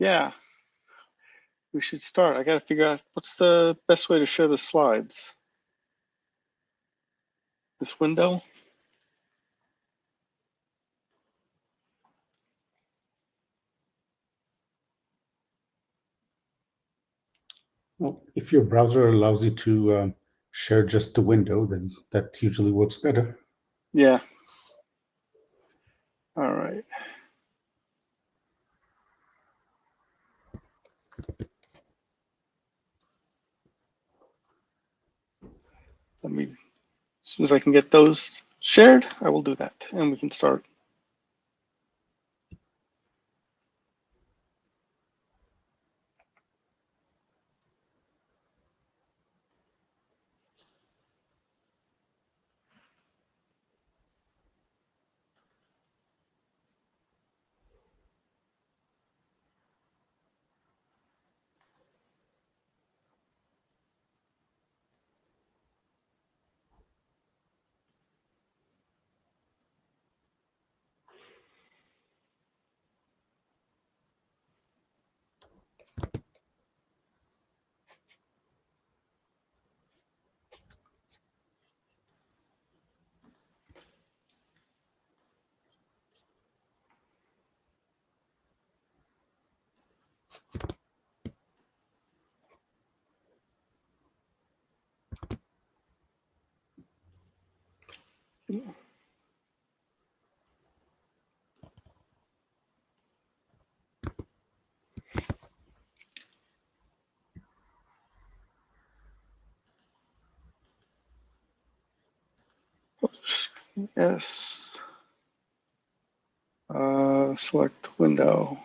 Yeah, we should start. I got to figure out what's the best way to share the slides. This window? Well, if your browser allows you to share just the window, then that usually works better. Yeah. All right. Let me, as soon as I can get those shared, I will do that and we can start. Yes. Select window.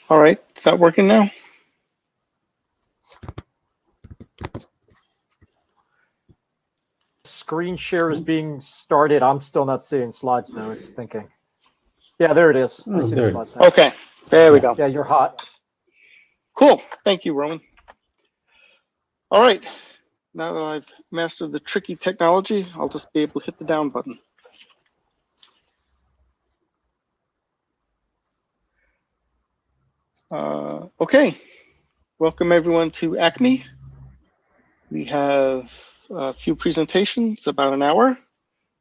All right, is that working now? Screen share is being started. I'm still not seeing slides now. It's thinking. Yeah, there it is. I see the slides now. Okay, there we go. Yeah, you're hot. Cool. Thank you, Roman. All right. Now that I've mastered the tricky technology, I'll just be able to hit the down button. Okay. Welcome everyone to Acme. We have a few presentations, about an hour.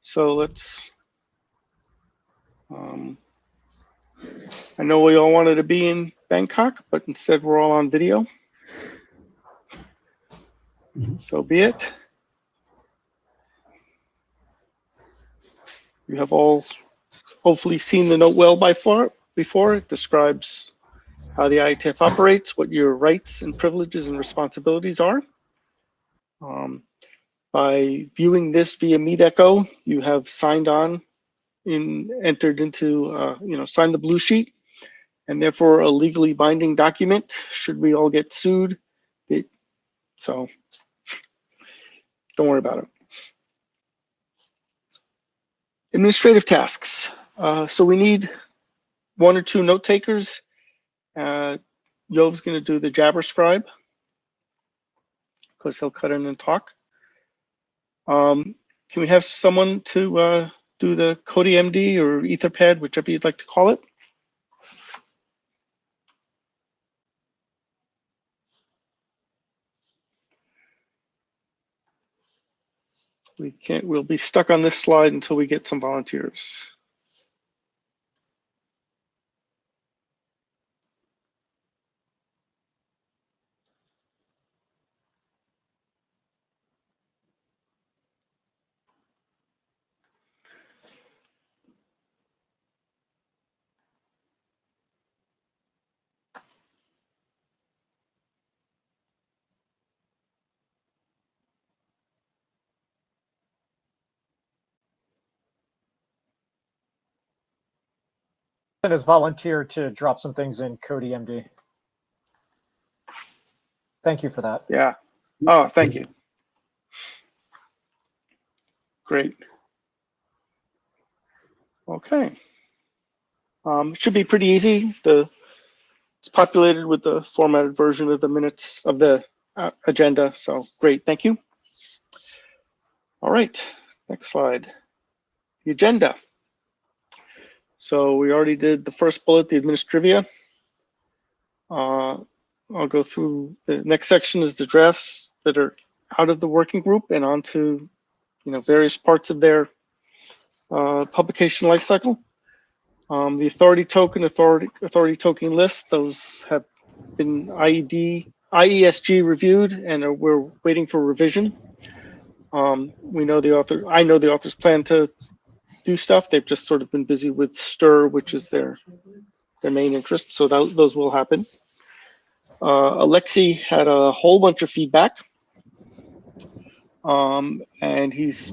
So let's, I know we all wanted to be in Bangkok, but instead we're all on video. So be it. You have all hopefully seen the note well before. It describes how the IETF operates, what your rights and privileges and responsibilities are. By viewing this via MeetEcho, you have signed on, entered into, signed the blue sheet, and therefore a legally binding document should we all get sued. So don't worry about it. Administrative tasks. So we need one or two note takers. Yov's going to do the Jabber scribe because he'll cut in and talk. Can we have someone to do the CodiMD or Etherpad, whichever you'd like to call it? We'll be stuck on this slide until we get some volunteers. Has volunteered to drop some things in CodiMD. Thank you for that. Yeah. Oh, thank you. Great. Okay. It should be pretty easy. It's populated with the formatted version of the minutes of the agenda. So great, thank you. All right, next slide. The agenda. So we already did the first bullet, the administrivia. I'll go through the next section is the drafts that are out of the working group and onto, various parts of their publication lifecycle. The authority token list, those have been IESG reviewed and we're waiting for revision. We know I know the authors plan to do stuff. They've just sort of been busy with STIR, which is their main interest. So those will happen. Alexi had a whole bunch of feedback. And he's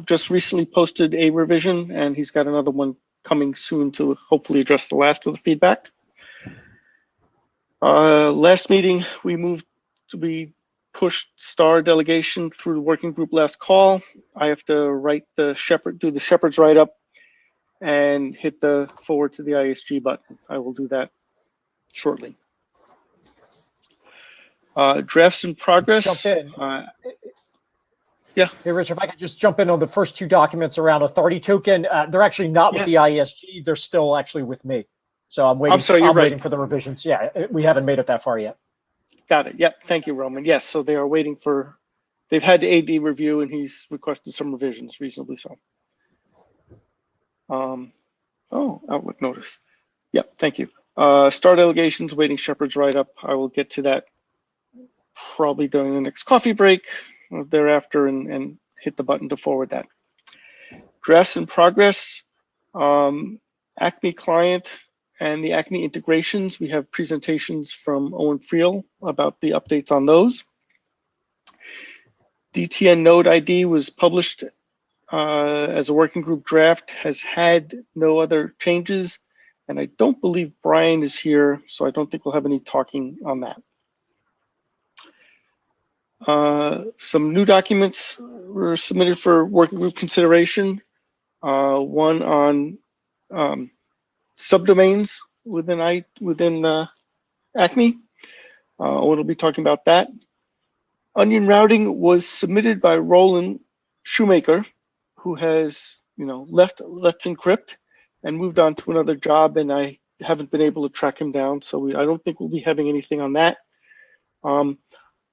just recently posted a revision, and he's got another one coming soon to hopefully address the last of the feedback. Last meeting, we pushed STAR delegation through the working group last call. I have to do the Shepherd's write-up and hit the forward to the ISG button. I will do that shortly. Drafts in progress. Jump in. Yeah. Hey, Rich, if I could just jump in on the first two documents around authority token. They're actually not with the IESG. They're still actually with me. So I'm waiting. I'm sorry, you're right. Waiting for the revisions. Yeah, we haven't made it that far yet. Got it. Yep. Thank you, Roman. Yes. So they are waiting for. They've had the AD review, and he's requested some revisions, reasonably so. Outlook notice. Yep. Thank you. STAR delegations waiting Shepherd's write-up. I will get to that probably during the next coffee break thereafter and hit the button to forward that. Drafts in progress. Acme client and the Acme integrations. We have presentations from Owen Friel about the updates on those. DTN node ID was published as a working group draft, has had no other changes, and I don't believe Brian is here, so I don't think we'll have any talking on that. Some new documents were submitted for working group consideration. One on subdomains within Acme. We'll be talking about that. Onion routing was submitted by Roland Shoemaker, who has left Let's Encrypt and moved on to another job, and I haven't been able to track him down, so I don't think we'll be having anything on that.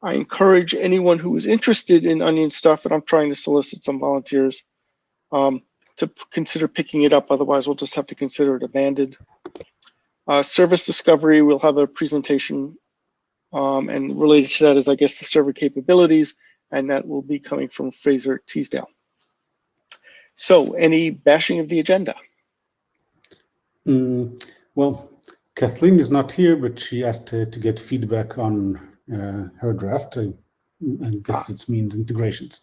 I encourage anyone who is interested in Onion stuff, and I'm trying to solicit some volunteers, to consider picking it up. Otherwise, we'll just have to consider it abandoned. Service discovery, we'll have a presentation, and related to that is, I guess, the server capabilities, and that will be coming from Fraser Teasdale. So, any bashing of the agenda? Well, Kathleen is not here, but she asked to get feedback on her draft. I guess it means integrations.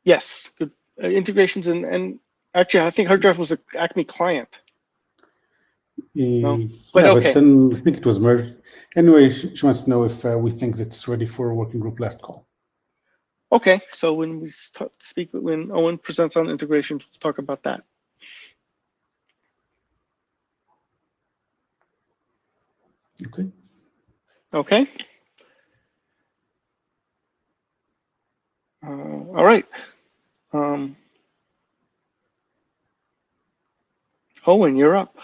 Yes, good integrations, and actually, I think her draft was an Acme client. No? But okay. But then I think it was merged. Anyway, she wants to know if we think that's ready for a working group last call. Okay, so when we when Owen presents on integrations, we'll talk about that. Okay. Okay. All right. Owen, you're up.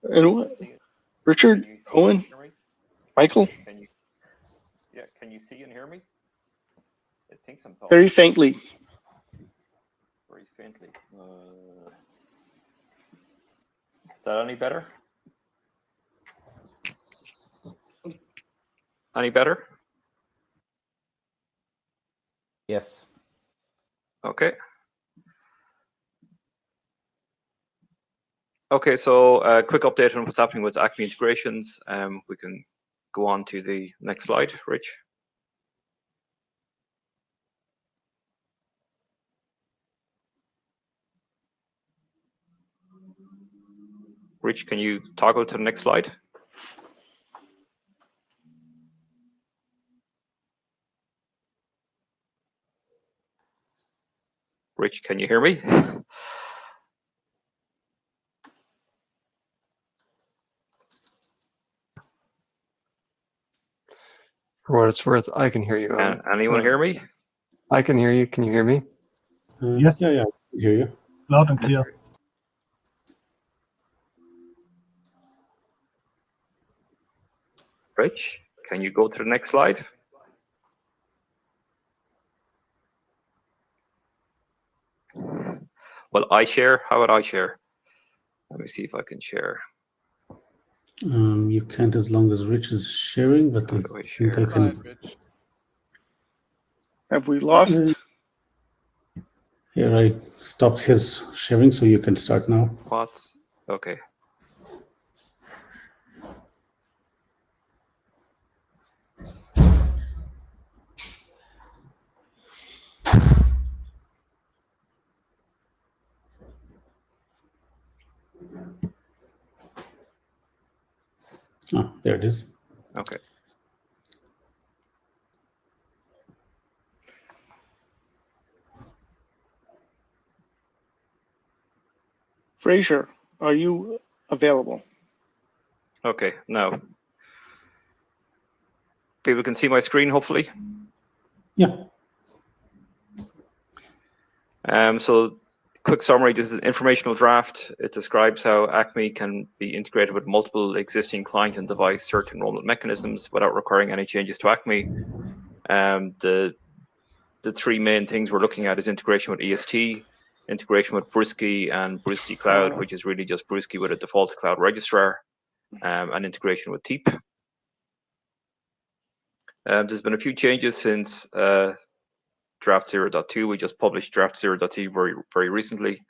And Richard, Owen, Michael? Can you see and hear me? I think I'm talking. Very faintly. Very faintly. Is that any better? Any better? Yes. Okay. Okay, so a quick update on what's happening with Acme integrations. We can go on to the next slide, Rich. Rich, can you toggle to the next slide? Rich, can you hear me? For what it's worth, I can hear you. Anyone hear me? I can hear you. Can you hear me? Yes. Yeah, I can hear you. Loud and clear. Rich, can you go to the next slide? Well, I share. How about I share? Let me see if I can share. You can't as long as Rich is sharing, but I think I can. Have we lost? Here, I stopped his sharing, so you can start now. What's okay? Oh, there it is. Okay. Fraser, are you available? Okay. Now, people can see my screen, hopefully. Yeah. So, quick summary. This is an informational draft. It describes how Acme can be integrated with multiple existing client and device search enrollment mechanisms without requiring any changes to Acme. The three main things we're looking at is integration with EST, integration with Brusky and Brusky Cloud, which is really just Brusky with a default cloud registrar, and integration with TEEP. There's been a few changes since draft 0.2. We just published draft 0.2 very recently.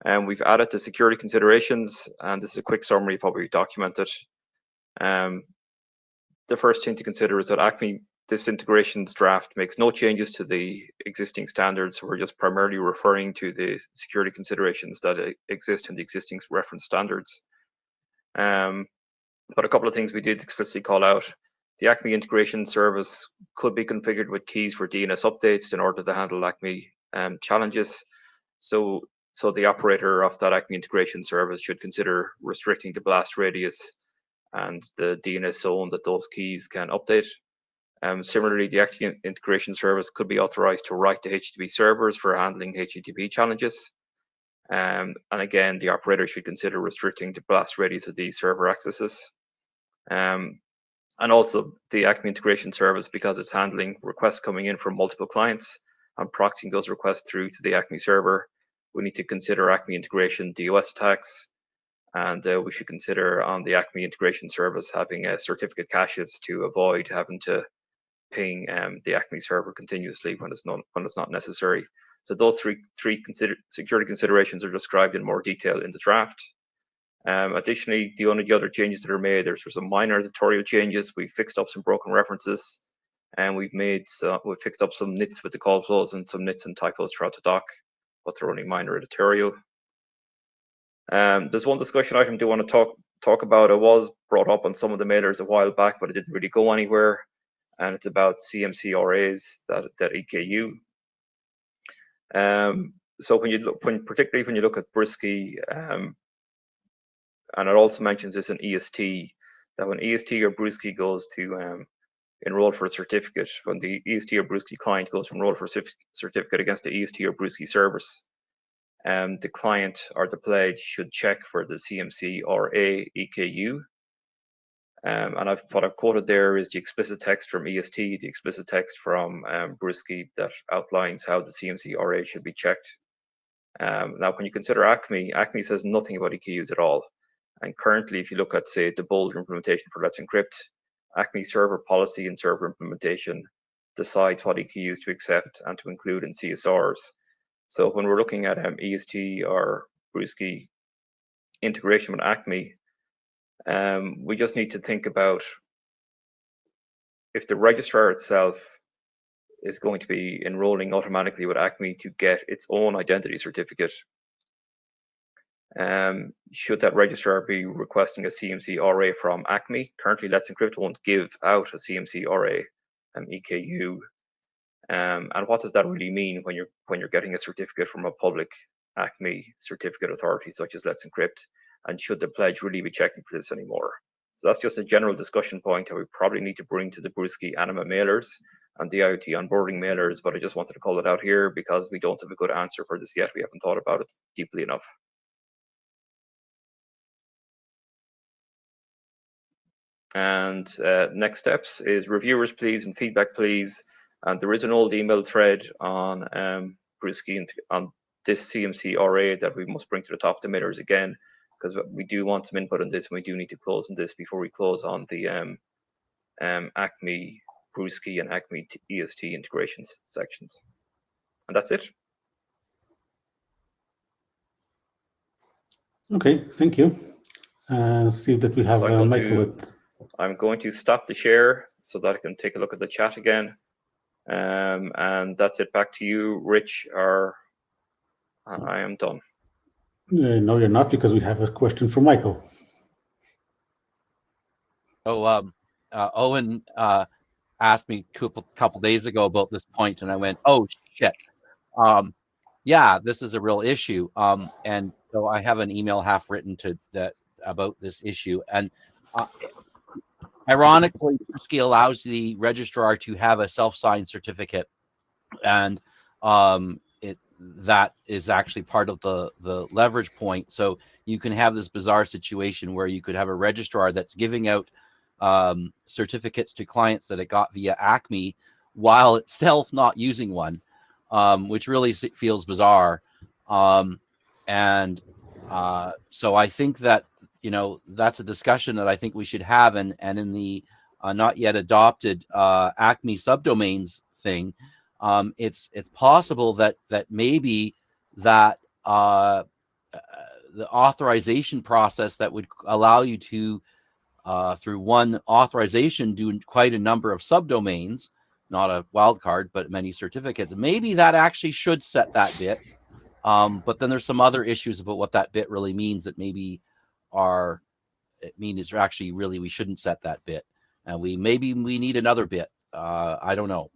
And we've added the security considerations, and this is a quick summary of what we documented. The first thing to consider is that Acme, this integrations draft makes no changes to the existing standards. We're just primarily referring to the security considerations that exist in the existing reference standards. But a couple of things we did explicitly call out. The Acme integration service could be configured with keys for DNS updates in order to handle Acme challenges. So the operator of that Acme integration service should consider restricting the blast radius and the DNS zone that those keys can update. Similarly, the Acme integration service could be authorized to write to HTTP servers for handling HTTP challenges. And again, the operator should consider restricting the blast radius of these server accesses. And also the Acme integration service, because it's handling requests coming in from multiple clients and proxying those requests through to the Acme server, we need to consider Acme integration DOS attacks. And we should consider on the Acme integration service having certificate caches to avoid having to ping the Acme server continuously when it's not necessary. So those three security considerations are described in more detail in the draft. Additionally, the only other changes that are made, there's some minor editorial changes. We fixed up some broken references, and we've fixed up some nits with the call flows and some nits and typos throughout the doc, but they're only minor editorial. There's one discussion item I do want to talk about. It was brought up on some of the mailers a while back, but it didn't really go anywhere. And it's about CMC RAs, that EKU. So particularly when you look at Brusky, and it also mentions this in EST, that when EST or Brusky goes to enroll for a certificate, when the EST or Brusky client goes to enroll for a certificate against the EST or Brusky service, the client or the pledge should check for the CMC RA EKU. And what I've quoted there is the explicit text from EST, the explicit text from Brusky that outlines how the CMC RA should be checked. Now, when you consider Acme says nothing about EKUs at all. And currently, if you look at, say, the Boulder implementation for Let's Encrypt, Acme server policy and server implementation decides what EKUs to accept and to include in CSRs. So when we're looking at EST or Brusky integration with Acme, we just need to think about if the registrar itself is going to be enrolling automatically with Acme to get its own identity certificate. Should that registrar be requesting a CMC RA from ACME? Currently, Let's Encrypt won't give out a CMC RA EKU. And what does that really mean when you're getting a certificate from a public ACME certificate authority such as Let's Encrypt? And should the pledge really be checking for this anymore? So that's just a general discussion point that we probably need to bring to the Brusky Anima mailers and the IoT onboarding mailers, but I just wanted to call it out here because we don't have a good answer for this yet. We haven't thought about it deeply enough. And next steps is reviewers, please, and feedback, please. And there is an old email thread on Brusky and on this CMC RA that we must bring to the top of the mailers again, because we do want some input on this, and we do need to close on this before we close on the ACME Brusky and ACME EST integrations sections. And that's it. Okay, thank you. See that we have Michael. I'm going to stop the share so that I can take a look at the chat again. And that's it. Back to you, Rich, or I am done. No, you're not, because we have a question for Michael. Oh, Owen asked me a couple days ago about this point, and I went, "Oh shit, yeah, this is a real issue." And so I have an email half written about this issue, and ironically, Brusky allows the registrar to have a self-signed certificate, and that is actually part of the leverage point. So you can have this bizarre situation where you could have a registrar that's giving out certificates to clients that it got via ACME while itself not using one, which really feels bizarre. So I think that, that's a discussion that I think we should have. And in the not yet adopted ACME subdomains thing, it's possible that maybe that the authorization process that would allow you to through one authorization do quite a number of subdomains, not a wildcard, but many certificates. Maybe that actually should set that bit. But then there's some other issues about what that bit really means that maybe it's actually really we shouldn't set that bit, and we need another bit. I don't know,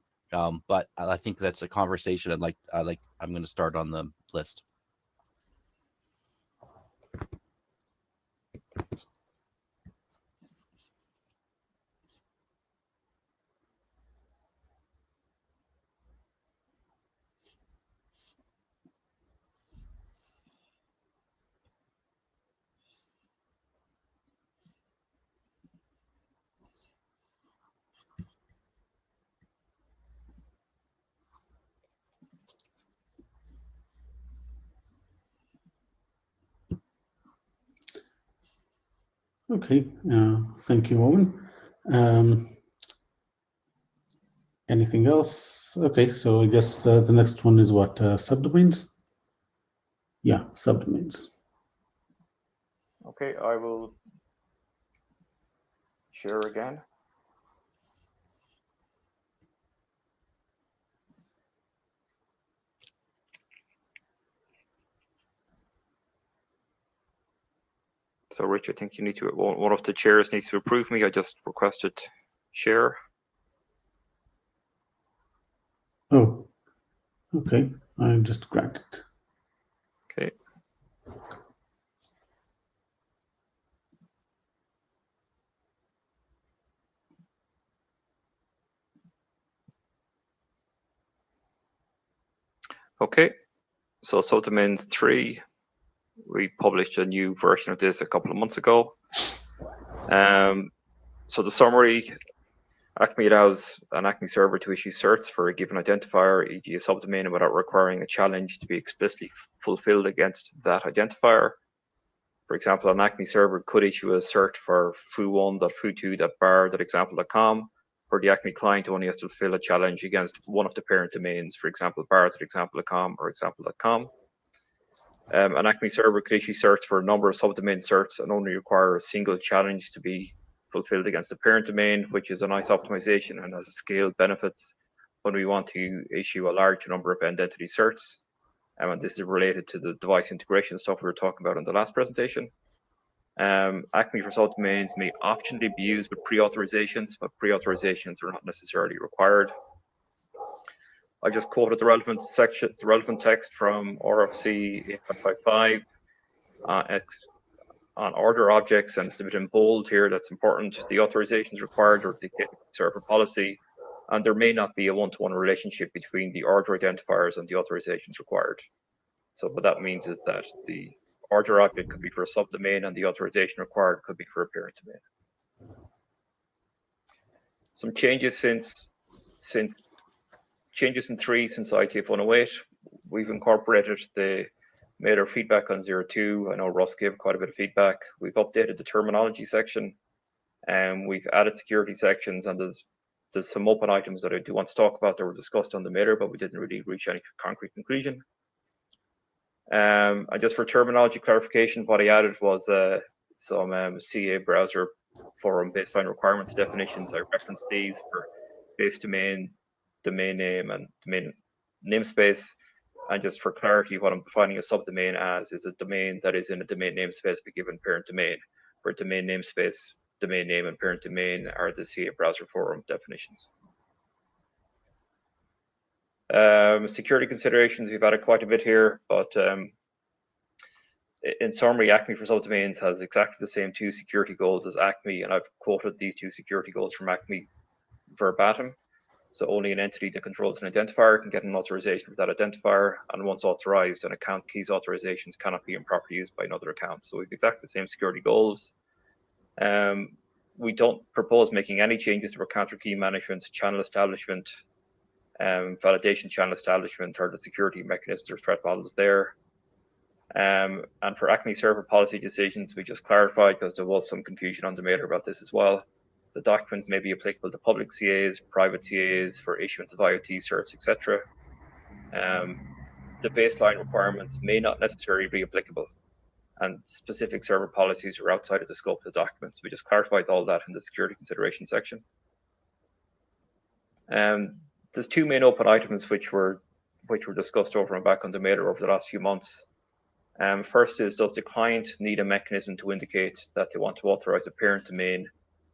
but I think that's a conversation I'm going to start on the list. Okay, thank you, Owen. Anything else? Okay, so I guess the next one is what, subdomains? Yeah, subdomains. Okay, I will share again. So, Rich, I think you need to, one of the chairs needs to approve me. I just requested share. Oh, okay, I just granted. Okay. Okay, so subdomains 3. We published a new version of this a couple of months ago. So the summary, ACME allows an ACME server to issue certs for a given identifier, e.g. a subdomain, without requiring a challenge to be explicitly fulfilled against that identifier. For example, an ACME server could issue a cert for foo1.foo2.bar.example.com, where the ACME client only has to fulfill a challenge against one of the parent domains, for example, bar.example.com or example.com. An ACME server could issue certs for a number of subdomain certs and only require a single challenge to be fulfilled against the parent domain, which is a nice optimization and has scale benefits when we want to issue a large number of end entity certs. And this is related to the device integration stuff we were talking about in the last presentation. Acme for subdomains may optionally be used with pre-authorizations, but pre-authorizations are not necessarily required. I just quoted the relevant section, the relevant text from RFC 8555 on order objects, and it's a bit in bold here. That's important. The authorizations required are dictated by server policy, and there may not be a one-to-one relationship between the order identifiers and the authorizations required. So what that means is that the order object could be for a subdomain, and the authorization required could be for a parent domain. Some changes since changes in 3 since ITF 108. We've incorporated the Mailer feedback on 02. I know Russ gave quite a bit of feedback. We've updated the terminology section, and we've added security sections, and there's some open items that I do want to talk about that were discussed on the Mailer, but we didn't really reach any concrete conclusion. And just for terminology clarification, what I added was some CA browser forum baseline requirements definitions. I referenced these for base domain, domain name, and domain namespace. And just for clarity, what I'm defining a subdomain as is a domain that is in a domain namespace be given parent domain, where domain namespace, domain name, and parent domain are the CA browser forum definitions. Security considerations, we've added quite a bit here, but in summary, Acme for subdomains has exactly the same 2 security goals as Acme, and I've quoted these 2 security goals from Acme verbatim. So only an entity that controls an identifier can get an authorization for that identifier, and once authorized, an account key's authorizations cannot be improperly used by another account. So we've exactly the same security goals. We don't propose making any changes to our counter key management, channel establishment, validation channel establishment, or the security mechanisms or threat models there. And for Acme server policy decisions, we just clarified, because there was some confusion on the Mailer about this as well. The document may be applicable to public CAs, private CAs for issuance of IoT certs, etc. The baseline requirements may not necessarily be applicable, and specific server policies are outside of the scope of the documents. We just clarified all that in the security consideration section. There's 2 main open items which were discussed over and back on the Mailer over the last few months. First is, does the client need a mechanism to indicate that they want to authorize a parent domain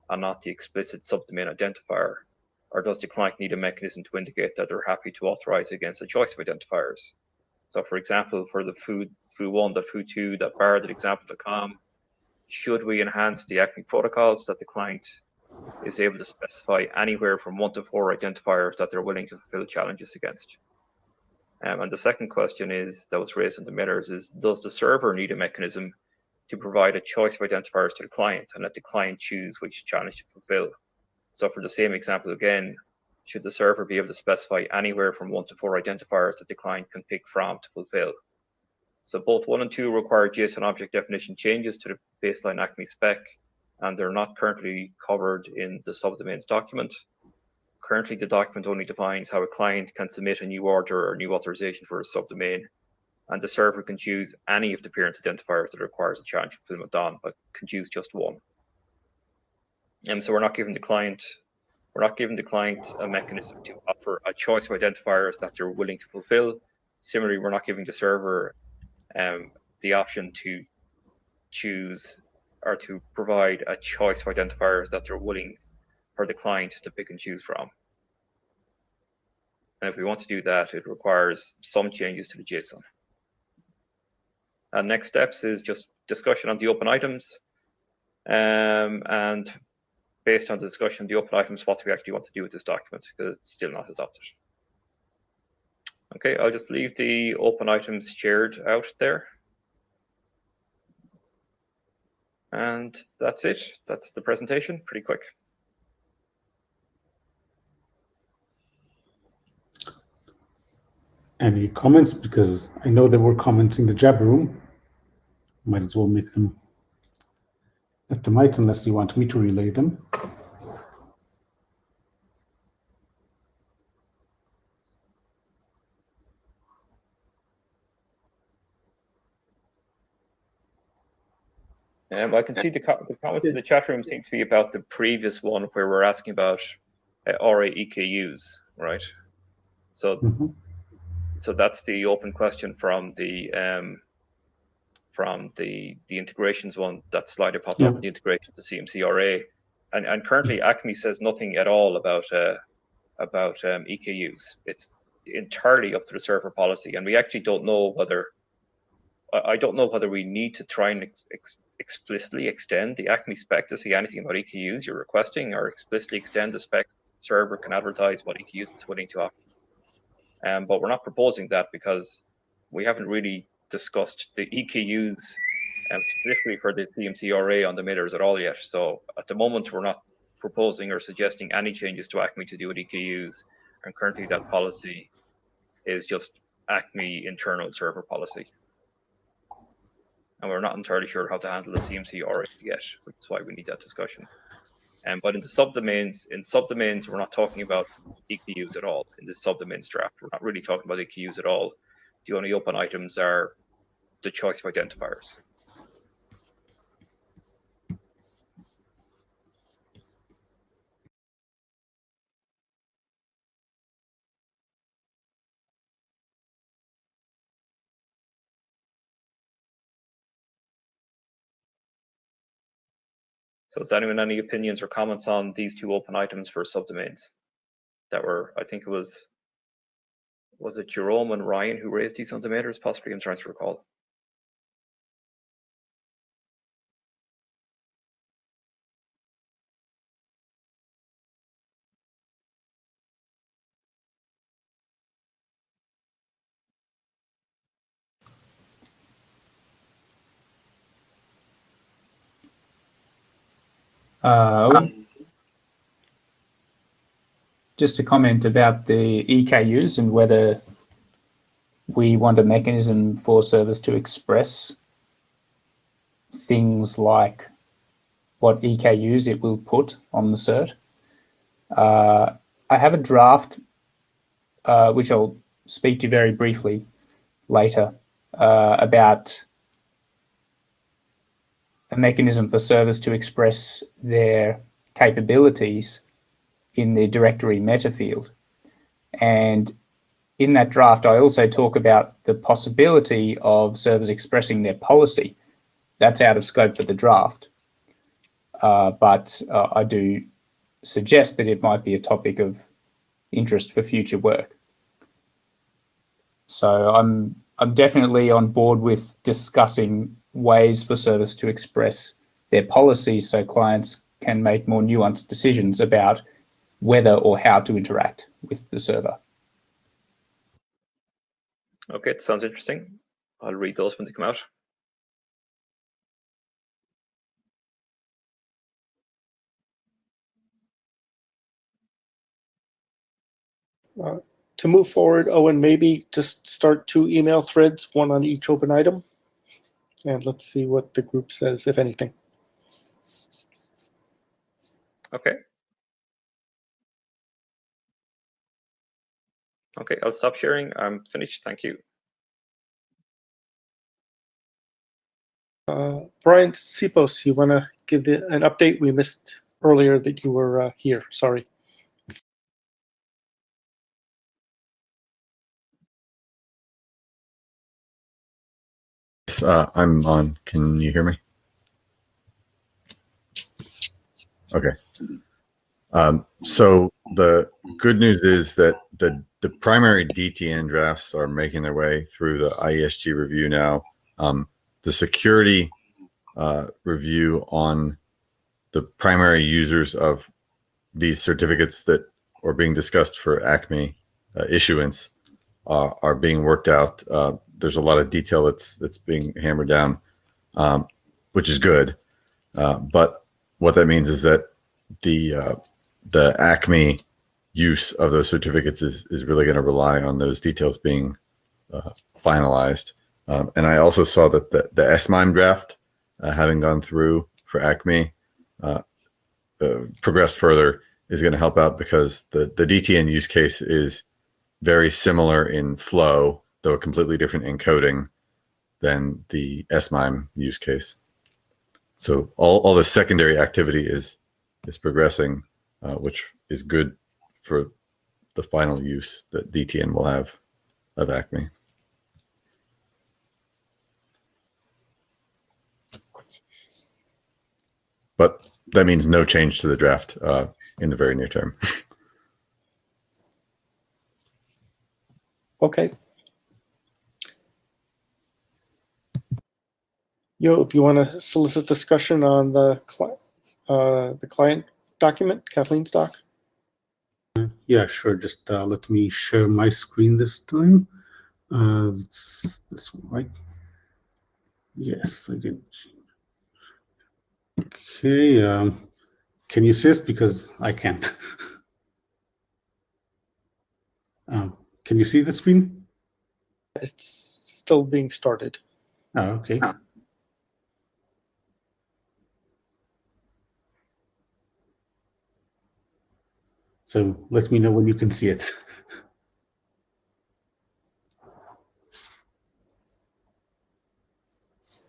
and not the explicit subdomain identifier? Or does the client need a mechanism to indicate that they're happy to authorize against a choice of identifiers? So for example, for the foo1, foo2, bar, example.com, should we enhance the Acme protocols that the client is able to specify anywhere from 1 to 4 identifiers that they're willing to fulfill challenges against? And the second question is, that was raised in the Mailers, is does the server need a mechanism to provide a choice of identifiers to the client and let the client choose which challenge to fulfill? So for the same example again, should the server be able to specify anywhere from 1 to 4 identifiers that the client can pick from to fulfill? So both 1 and 2 require JSON object definition changes to the baseline Acme spec, and they're not currently covered in the subdomains document. Currently, the document only defines how a client can submit a new order or new authorization for a subdomain, and the server can choose any of the parent identifiers that requires a challenge fulfillment on, but can choose just one. And so we're not giving the client a mechanism to offer a choice of identifiers that they're willing to fulfill. Similarly, we're not giving the server the option to choose or to provide a choice of identifiers that they're willing for the client to pick and choose from. And if we want to do that, it requires some changes to the JSON. And next steps is just discussion on the open items. And based on the discussion on the open items, what do we actually want to do with this document, because it's still not adopted. Okay, I'll just leave the open items shared out there. And that's it. That's the presentation, pretty quick. Any comments? Because I know there were comments in the Jabber room. Might as well make them at the mic unless you want me to relay them. I can see the comments in the chat room seem to be about the previous one where we're asking about RA EKUs, right? So So that's the open question from the integrations one. That slide that popped up, the integration to CMCRA, and currently ACME says nothing at all about EKUs. It's entirely up to the server policy, and we actually don't know whether. I don't know whether we need to try and explicitly extend the ACME spec to see anything about EKUs you're requesting, or explicitly extend the spec so the server can advertise what EKUs it's willing to offer. But we're not proposing that because we haven't really discussed the EKUs specifically for the CMCRA on the emitters at all yet. So at the moment, we're not proposing or suggesting any changes to ACME to do with EKUs. And currently that policy is just ACME internal server policy. And we're not entirely sure how to handle the CMCRAs yet, which is why we need that discussion. But in the subdomains, we're not talking about EKUs at all. In the subdomains draft, we're not really talking about EKUs at all. The only open items are the choice of identifiers. So is anyone any opinions or comments on these two open items for subdomains that were, I think it was it Jerome and Ryan who raised these subdomains? Possibly, I'm trying to recall. Just a comment about the EKUs and whether we want a mechanism for service to express things like what EKUs it will put on the cert. I have a draft, which I'll speak to very briefly later, about a mechanism for servers to express their capabilities in the directory meta field. And in that draft, I also talk about the possibility of servers expressing their policy. That's out of scope for the draft. But I do suggest that it might be a topic of interest for future work. So I'm definitely on board with discussing ways for servers to express their policies so clients can make more nuanced decisions about whether or how to interact with the server. Okay, it sounds interesting. I'll read those when they come out. To move forward, Owen, maybe just start 2 email threads, one on each open item, and let's see what the group says, if anything. Okay. Okay, I'll stop sharing. I'm finished. Thank you. Brian Sipos, you want to give an update? We missed earlier that you were here. Sorry. I'm on. Can you hear me? Okay. So the good news is that the primary DTN drafts are making their way through the IESG review now. The security review on the primary users of these certificates that are being discussed for ACME issuance are being worked out. There's a lot of detail that's being hammered down, which is good. But what that means is that the ACME use of those certificates is really going to rely on those details being finalized. And I also saw that the SMIME draft, having gone through for ACME, progressed further, is going to help out because the DTN use case is very similar in flow, though a completely different encoding than the SMIME use case. So all the secondary activity is progressing, which is good for the final use that DTN will have. of Acme. But that means no change to the draft in the very near term. Okay. If you want to solicit discussion on the client document, Kathleen's doc. Yeah, sure. Just let me share my screen this time. It's this one, right? Yes, I did. Okay. Can you see this? Because I can't. Can you see the screen? It's still being started. Oh, okay. So let me know when you can see it.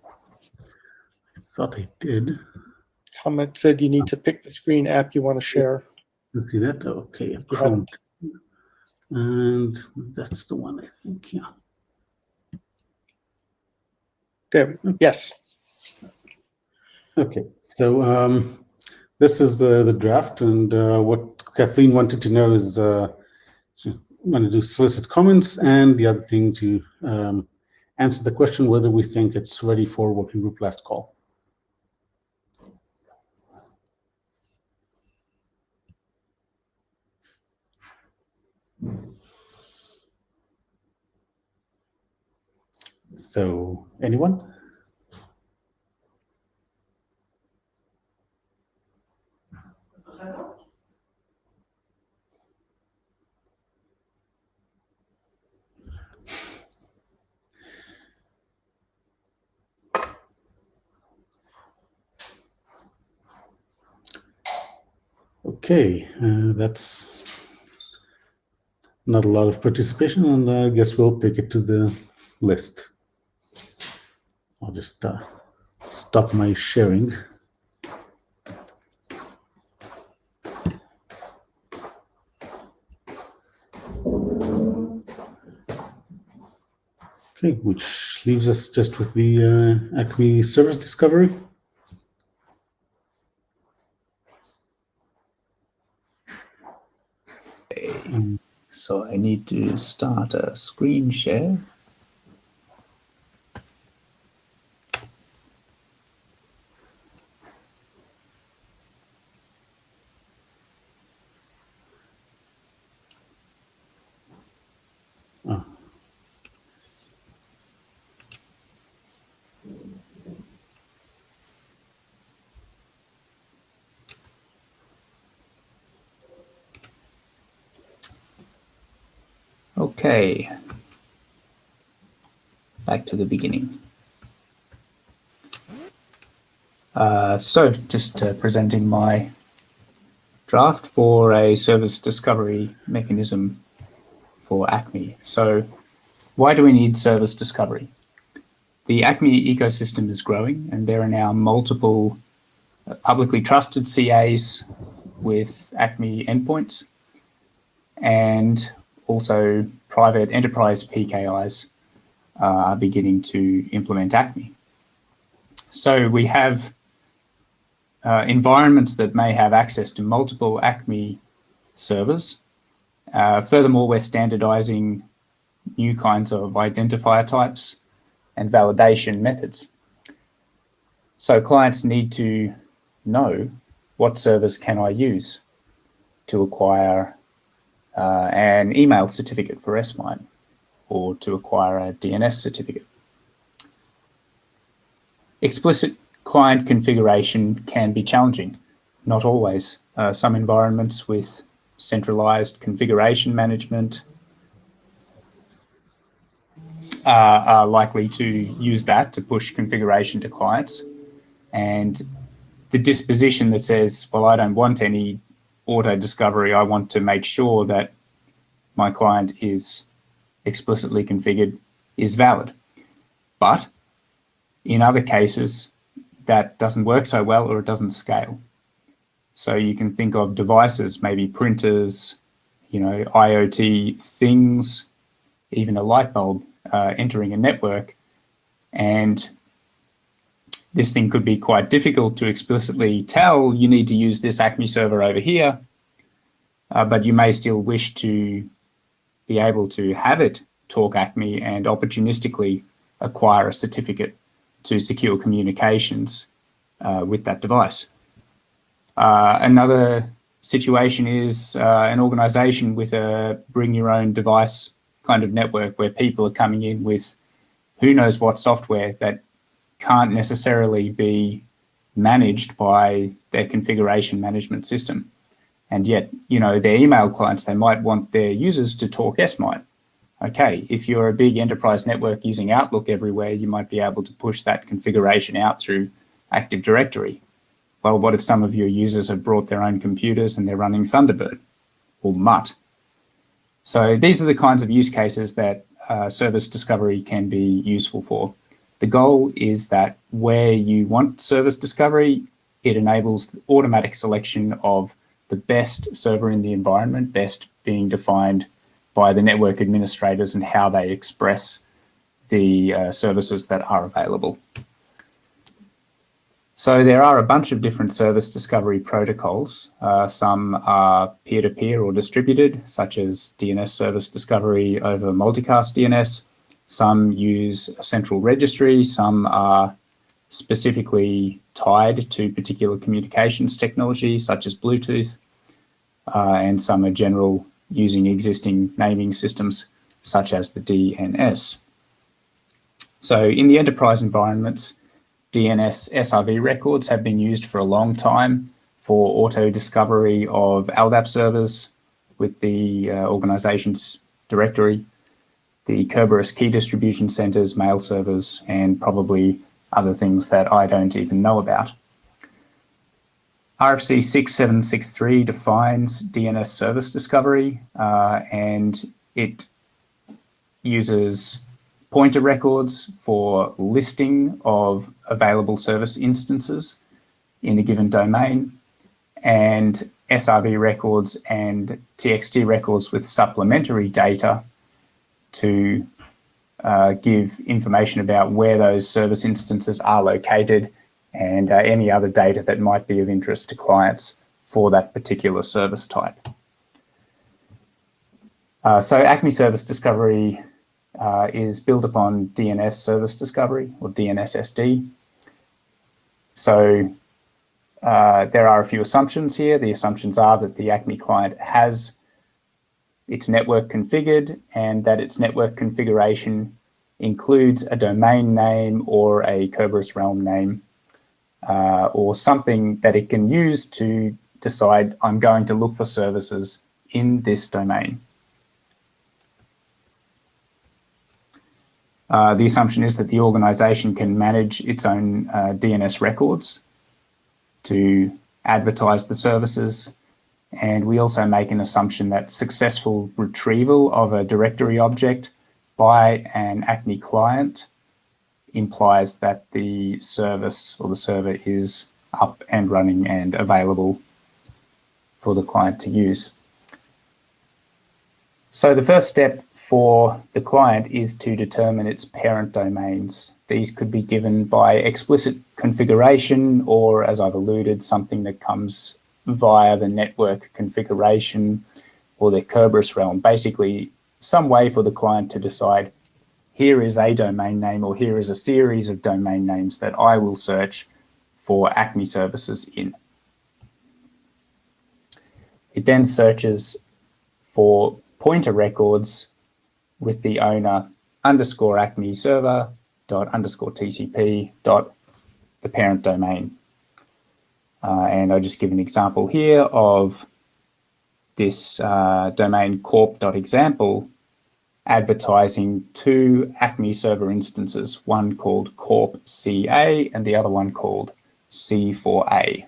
I thought I did. Comment said you need to pick the screen app you want to share. Let's see that. Okay, You Chrome. And that's the one, I think, yeah. There. Yes. Okay, so this is the draft, and what Kathleen wanted to know is she wanted to solicit comments, and the other thing to answer the question whether we think it's ready for working group last call. So, anyone? Okay, that's not a lot of participation, and I guess we'll take it to the list. I'll just stop my sharing. Okay, which leaves us just with the Acme service discovery. So I need to start a screen share. Oh. Okay, back to the beginning. So just presenting my draft for a service discovery mechanism for Acme. So why do we need service discovery? The Acme ecosystem is growing, and there are now multiple publicly trusted CAs with Acme endpoints, and also private enterprise PKIs are beginning to implement Acme. So we have environments that may have access to multiple Acme servers. Furthermore, we're standardizing new kinds of identifier types and validation methods. So clients need to know what service can I use to acquire an email certificate for S/MIME, or to acquire a DNS certificate. Explicit client configuration can be challenging, not always. Some environments with centralized configuration management are likely to use that to push configuration to clients. And the disposition that says, well, I don't want any auto discovery, I want to make sure that my client is explicitly configured, is valid. But in other cases, that doesn't work so well, or it doesn't scale. So you can think of devices, maybe printers, IoT things, even a light bulb entering a network. And this thing could be quite difficult to explicitly tell you need to use this Acme server over here, but you may still wish to be able to have it talk Acme and opportunistically acquire a certificate to secure communications with that device. Another situation is an organization with a bring your own device kind of network where people are coming in with who knows what software that can't necessarily be managed by their configuration management system. And yet, you know, their email clients, they might want their users to talk SMITE. Okay, if you're a big enterprise network using Outlook everywhere, you might be able to push that configuration out through Active Directory. Well, what if some of your users have brought their own computers and they're running Thunderbird or Mutt? So these are the kinds of use cases that service discovery can be useful for. The goal is that where you want service discovery, it enables automatic selection of the best server in the environment, best being defined by the network administrators and how they express the services that are available. So there are a bunch of different service discovery protocols. Some are peer-to-peer or distributed, such as DNS service discovery over multicast DNS. Some use a central registry. Some are specifically tied to particular communications technology, such as Bluetooth. And some are general, using existing naming systems, such as the DNS. So in the enterprise environments, DNS SRV records have been used for a long time for auto discovery of LDAP servers with the organization's directory, the Kerberos key distribution centers, mail servers, and probably other things that I don't even know about. RFC 6763 defines DNS service discovery, and it uses pointer records for listing of available service instances in a given domain, and SRV records and TXT records with supplementary data to give information about where those service instances are located and any other data that might be of interest to clients for that particular service type. So Acme Service Discovery is built upon DNS Service Discovery, or DNSSD. So there are a few assumptions here. The assumptions are that the Acme client has its network configured and that its network configuration includes a domain name or a Kerberos realm name or something that it can use to decide I'm going to look for services in this domain. The assumption is that the organization can manage its own DNS records to advertise the services. And we also make an assumption that successful retrieval of a directory object by an Acme client implies that the service or the server is up and running and available for the client to use. So the first step for the client is to determine its parent domains. These could be given by explicit configuration or, as I've alluded, something that comes via the network configuration or the Kerberos realm. Basically, some way for the client to decide here is a domain name or here is a series of domain names that I will search for Acme services in. It then searches for pointer records with the owner _Acme server ._TCP the parent domain. And I'll just give an example here of this domain corp.example advertising two Acme server instances, one called corp CA and the other one called C4A.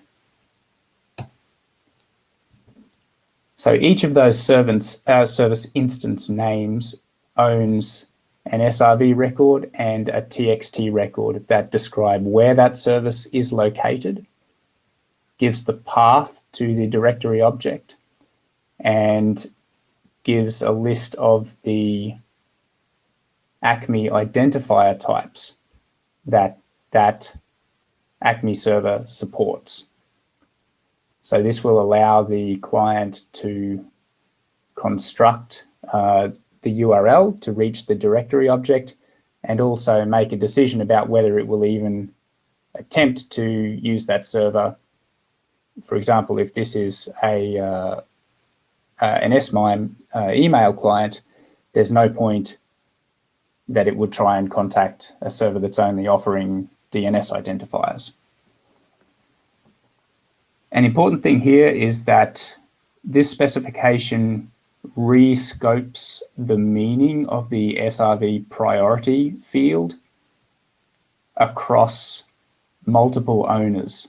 So each of those service instance names owns an SRV record and a TXT record that describe where that service is located, gives the path to the directory object, and gives a list of the ACME identifier types that ACME server supports. So this will allow the client to construct the URL to reach the directory object, and also make a decision about whether it will even attempt to use that server. For example, if this is an SMIME email client, there's no point that it would try and contact a server that's only offering DNS identifiers. An important thing here is that this specification rescopes the meaning of the SRV priority field across multiple owners,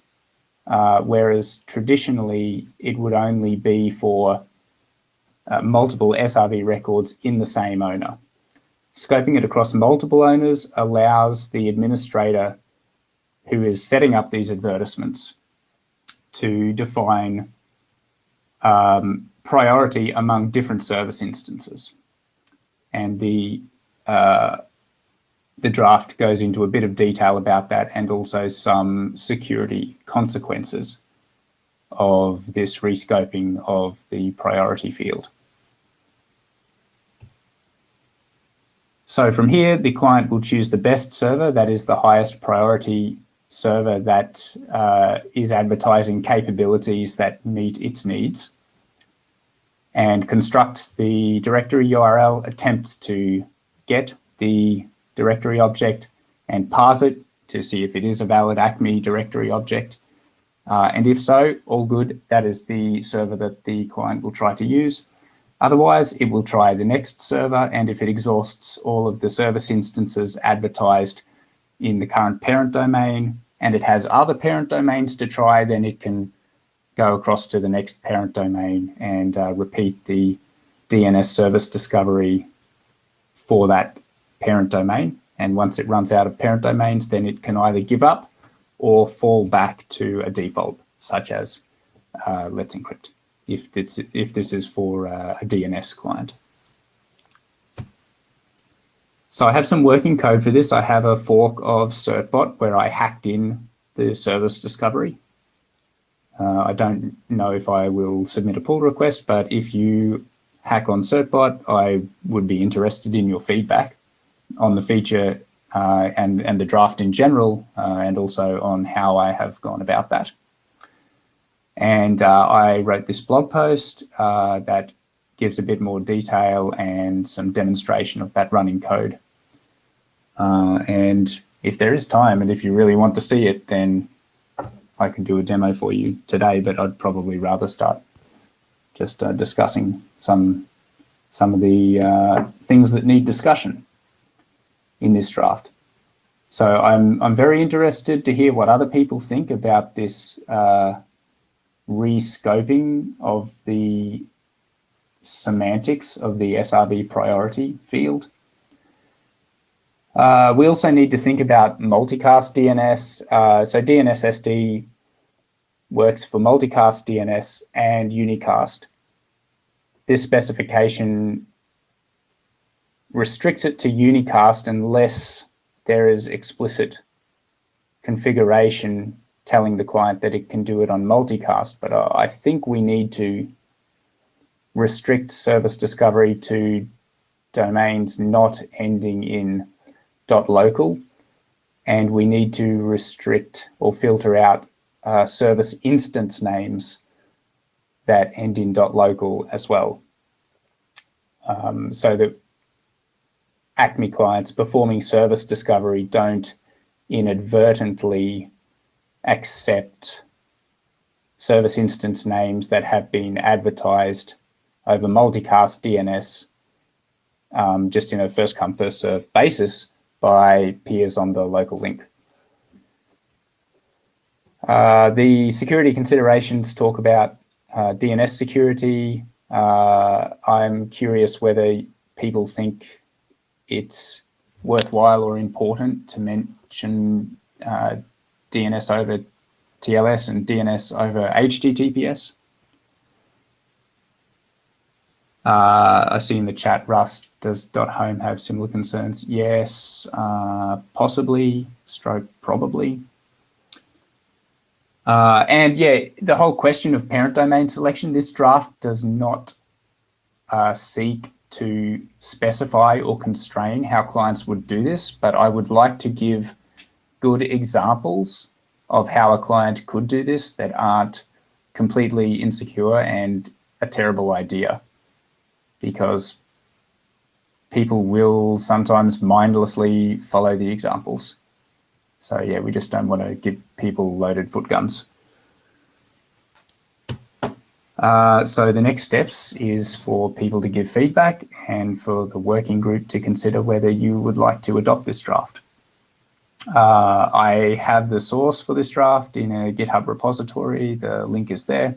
whereas traditionally it would only be for multiple SRV records in the same owner. Scoping it across multiple owners allows the administrator who is setting up these advertisements to define priority among different service instances. And the draft goes into a bit of detail about that, and also some security consequences of this rescoping of the priority field. So from here, the client will choose the best server, that is the highest priority server that is advertising capabilities that meet its needs, and constructs the directory URL, attempts to get the directory object and parse it to see if it is a valid ACME directory object. And if so, all good, that is the server that the client will try to use. Otherwise, it will try the next server, and if it exhausts all of the service instances advertised in the current parent domain, and it has other parent domains to try, then it can go across to the next parent domain and repeat the DNS service discovery for that parent domain. And once it runs out of parent domains, then it can either give up or fall back to a default, such as Let's Encrypt, if this is for a DNS client. So I have some working code for this. I have a fork of certbot where I hacked in the service discovery. I don't know if I will submit a pull request, but if you hack on certbot, I would be interested in your feedback on the feature and the draft in general, and also on how I have gone about that. And I wrote this blog post that gives a bit more detail and some demonstration of that running code. And if there is time, and if you really want to see it, then I can do a demo for you today, but I'd probably rather start just discussing some of the things that need discussion in this draft. So I'm very interested to hear what other people think about this rescoping of the semantics of the SRV priority field. We also need to think about multicast DNS. So DNSSD works for multicast DNS and unicast. This specification restricts it to unicast unless there is explicit configuration telling the client that it can do it on multicast. But I think we need to restrict service discovery to domains not ending in .local, and we need to restrict or filter out service instance names that end in .local as well, so that ACME clients performing service discovery don't inadvertently accept service instance names that have been advertised over multicast DNS just in a first come first serve basis by peers on the local link. The security considerations talk about DNS security. I'm curious whether people think it's worthwhile or important to mention DNS over TLS and DNS over HTTPS. I see in the chat, Rust, does .home have similar concerns? Yes, possibly, stroke probably. And yeah, the whole question of parent domain selection, this draft does not seek to specify or constrain how clients would do this, but I would like to give good examples of how a client could do this that aren't completely insecure and a terrible idea, because people will sometimes mindlessly follow the examples. So yeah, we just don't want to give people loaded foot guns. So the next steps is for people to give feedback and for the working group to consider whether you would like to adopt this draft. I have the source for this draft in a GitHub repository. The link is there.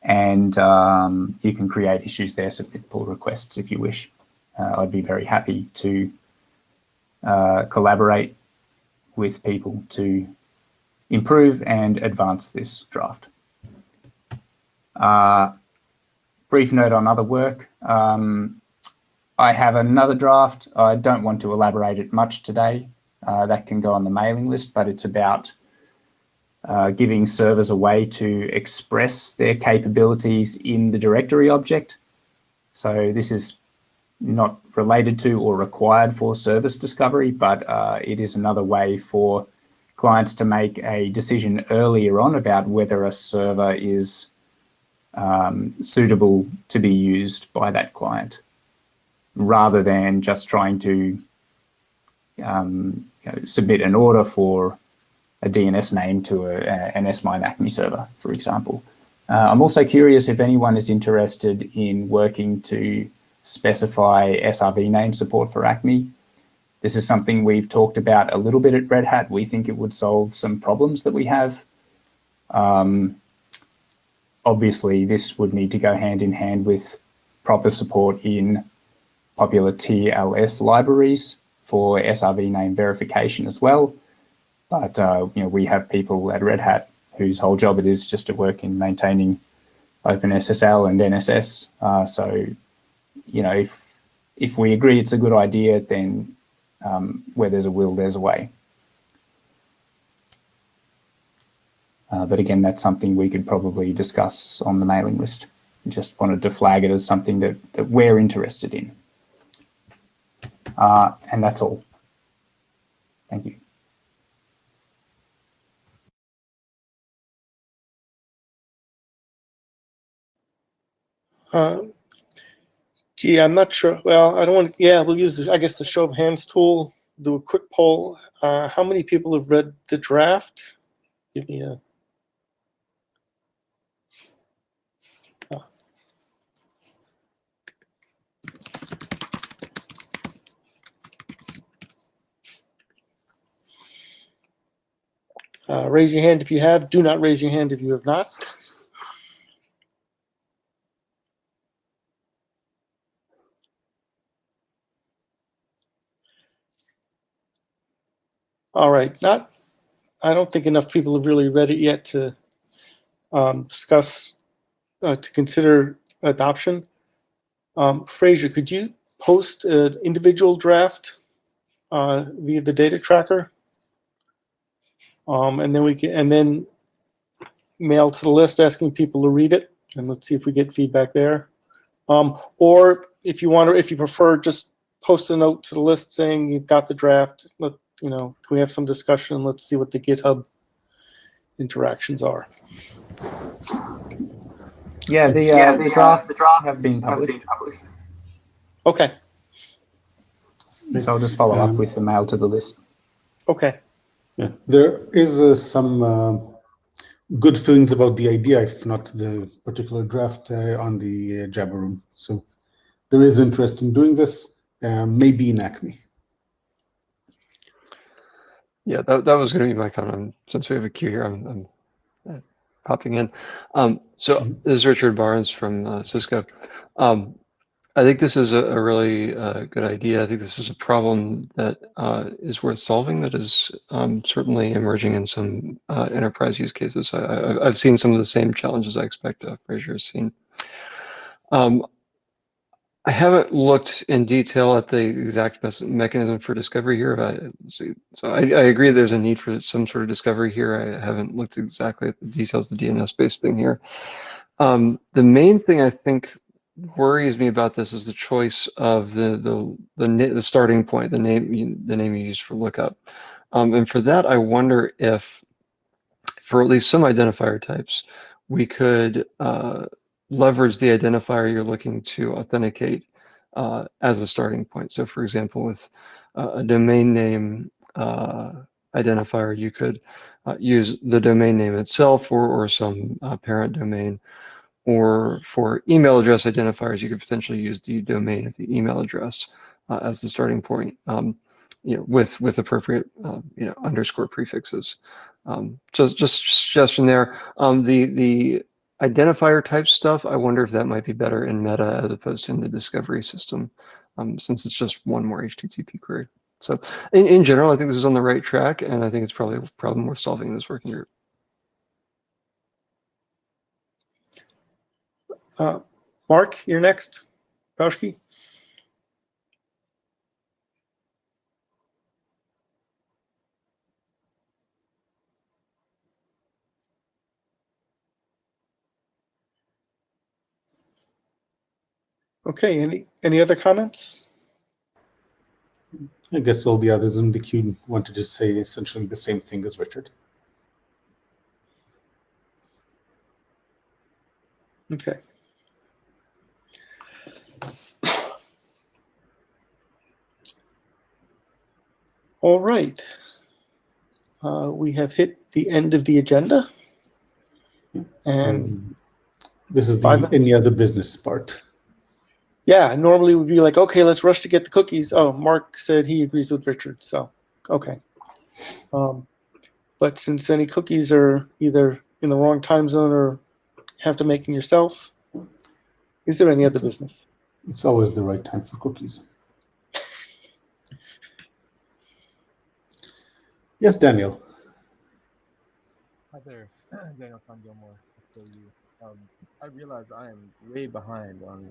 And you can create issues there, submit pull requests if you wish. I'd be very happy to collaborate with people to improve and advance this draft. Brief note on other work. I have another draft. I don't want to elaborate it much today. That can go on the mailing list, but it's about giving servers a way to express their capabilities in the directory object. So this is not related to or required for service discovery, but it is another way for clients to make a decision earlier on about whether a server is suitable to be used by that client, rather than just trying to submit an order for a DNS name to an S/MIME ACME server, for example. I'm also curious if anyone is interested in working to specify SRV name support for ACME. This is something we've talked about a little bit at Red Hat. We think it would solve some problems that we have. Obviously, this would need to go hand in hand with proper support in popular TLS libraries for SRV name verification as well. But we have people at Red Hat whose whole job it is just to work in maintaining OpenSSL and NSS. So, if we agree it's a good idea, then where there's a will, there's a way. But again, that's something we could probably discuss on the mailing list. Just wanted to flag it as something that we're interested in. And that's all. Thank you. Gee, I'm not sure. Well, I don't want to, yeah, we'll use, I guess, the show of hands tool, do a quick poll. How many people have read the draft? Give me a... raise your hand if you have. Do not raise your hand if you have not. All right. I don't think enough people have really read it yet to discuss, to consider adoption. Fraser, could you post an individual draft via the data tracker? And then we can, and then mail to the list asking people to read it, and let's see if we get feedback there. Or if you want to, if you prefer, just post a note to the list saying you've got the draft. Can we have some discussion? Let's see what the GitHub interactions are. Yeah, the drafts have been published. Okay. So I'll just follow up with the mail to the list. Okay. Yeah, there is some good feelings about the idea, if not the particular draft on the Jabber room. So there is interest in doing this, maybe in ACME. Yeah, that was going to be my comment. Since we have a queue here, I'm popping in. So this is Richard Barnes from Cisco. I think this is a really good idea. I think this is a problem that is worth solving, that is certainly emerging in some enterprise use cases. I've seen some of the same challenges I expect Fraser has seen. I haven't looked in detail at the exact mechanism for discovery here. So I agree there's a need for some sort of discovery here. I haven't looked exactly at the details of the DNS-based thing here. The main thing I think worries me about this is the choice of the starting point, the name you use for lookup. And for that, I wonder if, for at least some identifier types, we could leverage the identifier you're looking to authenticate as a starting point. So for example, with a domain name identifier, you could use the domain name itself or some parent domain. Or for email address identifiers, you could potentially use the domain of the email address as the starting point, with appropriate underscore prefixes. Just suggestion there. The identifier type stuff, I wonder if that might be better in Meta as opposed to in the discovery system, since it's just one more HTTP query. So in general, I think this is on the right track, and I think it's probably a problem worth solving in this working group. Mark, you're next. Bauschke. Okay, any other comments? I guess all the others in the queue wanted to say essentially the same thing as Richard. Okay. All right. We have hit the end of the agenda. And this is the any other business part. Yeah, normally we'd be like, okay, let's rush to get the cookies. Oh, Mark said he agrees with Richard, so okay. But since any cookies are either in the wrong time zone or have to make them yourself, is there any other business? It's always the right time for cookies. Yes, Daniel. Hi there, Daniel Gilmore. I realize I am way behind on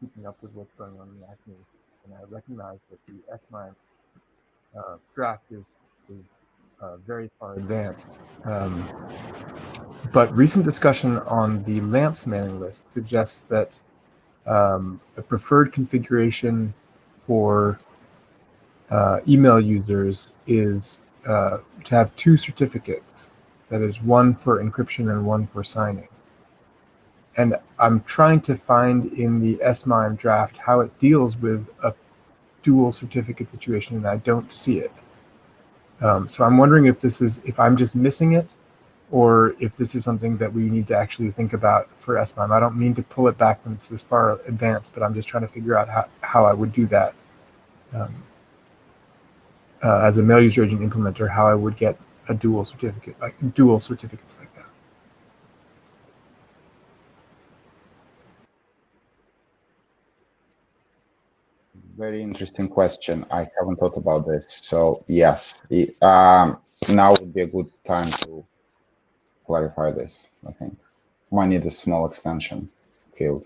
keeping up with what's going on in Acme, and I recognize that the S-MIME draft is very far advanced. But recent discussion on the LAMPS mailing list suggests that a preferred configuration for email users is to have two certificates. That is, one for encryption and one for signing. And I'm trying to find in the S-MIME draft how it deals with a dual certificate situation, and I don't see it. So I'm wondering if I'm just missing it, or if this is something that we need to actually think about for S-MIME. I don't mean to pull it back when it's this far advanced, but I'm just trying to figure out how I would do that. As a mail user agent implementer, how I would get a dual certificate, like dual certificates like that. Very interesting question. I haven't thought about this. So yes, now would be a good time to clarify this. I think might need a small extension field.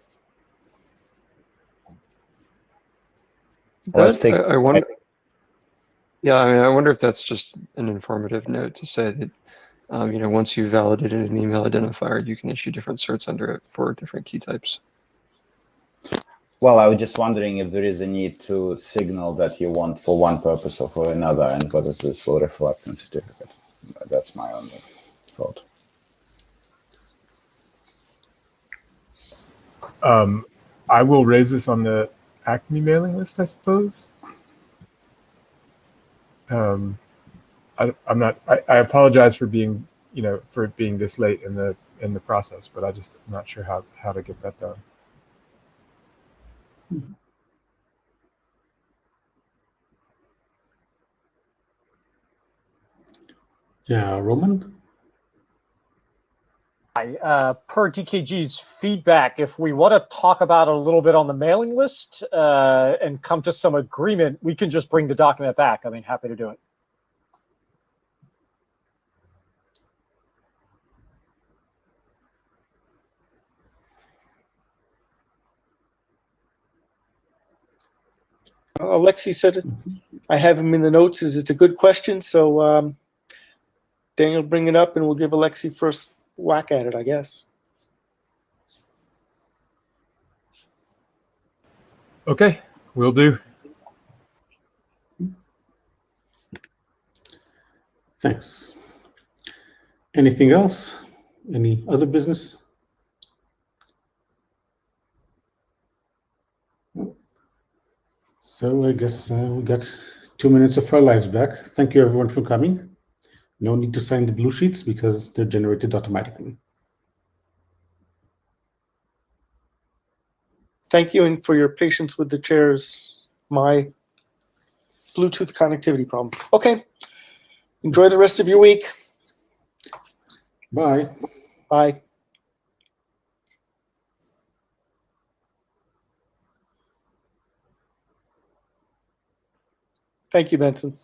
Let's take. I wonder. Yeah, I mean, I wonder if that's just an informative note to say that, once you've validated an email identifier, you can issue different certs under it for different key types. Well, I was just wondering if there is a need to signal that you want for one purpose or for another, and whether this will reflect in certificate. That's my only thought. I will raise this on the Acme mailing list, I suppose. I'm not. I apologize for being, for it being this late in the process, but I'm not sure how to get that done. Yeah, Roman? Per DKG's feedback, if we want to talk about it a little bit on the mailing list and come to some agreement, we can just bring the document back. I mean, happy to do it. Alexi said it. I have him in the notes. It's a good question. So Daniel, bring it up, and we'll give Alexi first whack at it, I guess. Okay, will do. Thanks. Anything else? Any other business? So I guess we got 2 minutes of our lives back. Thank you everyone for coming. No need to sign the blue sheets because they're generated automatically. Thank you, and for your patience with the chairs. My Bluetooth connectivity problem. Okay. Enjoy the rest of your week. Bye. Bye. Thank you, Benson.